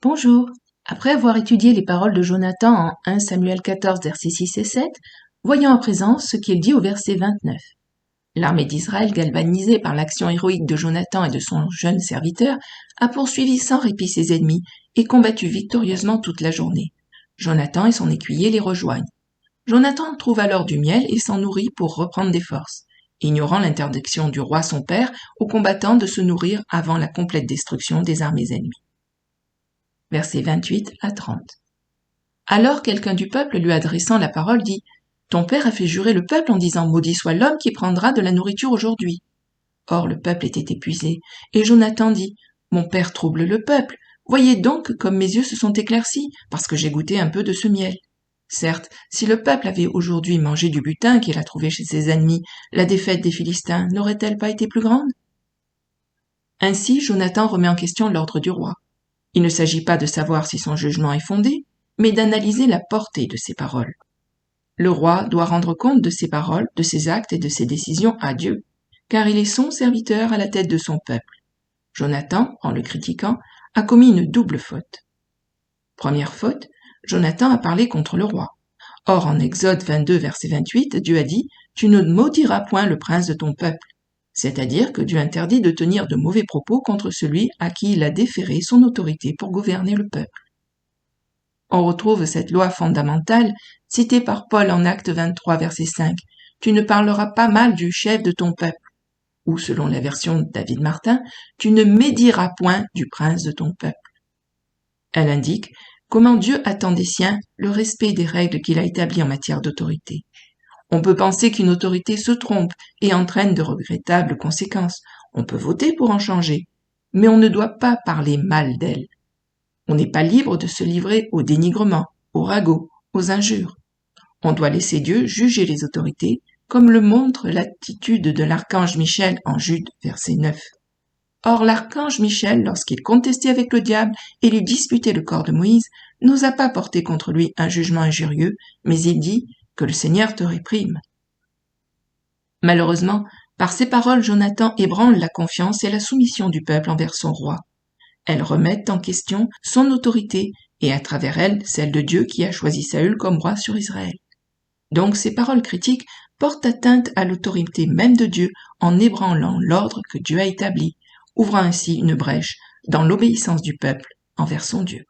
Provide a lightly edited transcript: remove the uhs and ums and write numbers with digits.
Bonjour. Après avoir étudié les paroles de Jonathan en 1 Samuel 14, versets 6 et 7, voyons à présent ce qu'il dit au verset 29. L'armée d'Israël, galvanisée par l'action héroïque de Jonathan et de son jeune serviteur, a poursuivi sans répit ses ennemis et combattu victorieusement toute la journée. Jonathan et son écuyer les rejoignent. Jonathan trouve alors du miel et s'en nourrit pour reprendre des forces, ignorant l'interdiction du roi son père aux combattants de se nourrir avant la complète destruction des armées ennemies. Versets 28 à 30. Alors quelqu'un du peuple lui adressant la parole dit « Ton père a fait jurer le peuple en disant « Maudit soit l'homme qui prendra de la nourriture aujourd'hui ». Or le peuple était épuisé, et Jonathan dit « Mon père trouble le peuple. Voyez donc comme mes yeux se sont éclaircis, parce que j'ai goûté un peu de ce miel. Certes, si le peuple avait aujourd'hui mangé du butin qu'il a trouvé chez ses ennemis, la défaite des Philistins n'aurait-elle pas été plus grande ?» Ainsi, Jonathan remet en question l'ordre du roi. Il ne s'agit pas de savoir si son jugement est fondé, mais d'analyser la portée de ses paroles. Le roi doit rendre compte de ses paroles, de ses actes et de ses décisions à Dieu, car il est son serviteur à la tête de son peuple. Jonathan, en le critiquant, a commis une double faute. Première faute, Jonathan a parlé contre le roi. Or, en Exode 22, verset 28, Dieu a dit « Tu ne maudiras point le prince de ton peuple ». C'est-à-dire que Dieu interdit de tenir de mauvais propos contre celui à qui il a déféré son autorité pour gouverner le peuple. On retrouve cette loi fondamentale citée par Paul en Acte 23, verset 5. « Tu ne parleras pas mal du chef de ton peuple » ou, selon la version de David Martin, « Tu ne médiras point du prince de ton peuple ». Elle indique comment Dieu attend des siens le respect des règles qu'il a établies en matière d'autorité. On peut penser qu'une autorité se trompe et entraîne de regrettables conséquences. On peut voter pour en changer, mais on ne doit pas parler mal d'elle. On n'est pas libre de se livrer au dénigrement, au ragot, aux injures. On doit laisser Dieu juger les autorités, comme le montre l'attitude de l'archange Michel en Jude, verset 9. Or, l'archange Michel, lorsqu'il contestait avec le diable et lui disputait le corps de Moïse, n'osa pas porter contre lui un jugement injurieux, mais il dit « Que le Seigneur te réprime ». Malheureusement, par ces paroles, Jonathan ébranle la confiance et la soumission du peuple envers son roi. Elles remettent en question son autorité et à travers elles, celle de Dieu qui a choisi Saül comme roi sur Israël. Donc ces paroles critiques portent atteinte à l'autorité même de Dieu en ébranlant l'ordre que Dieu a établi, ouvrant ainsi une brèche dans l'obéissance du peuple envers son Dieu.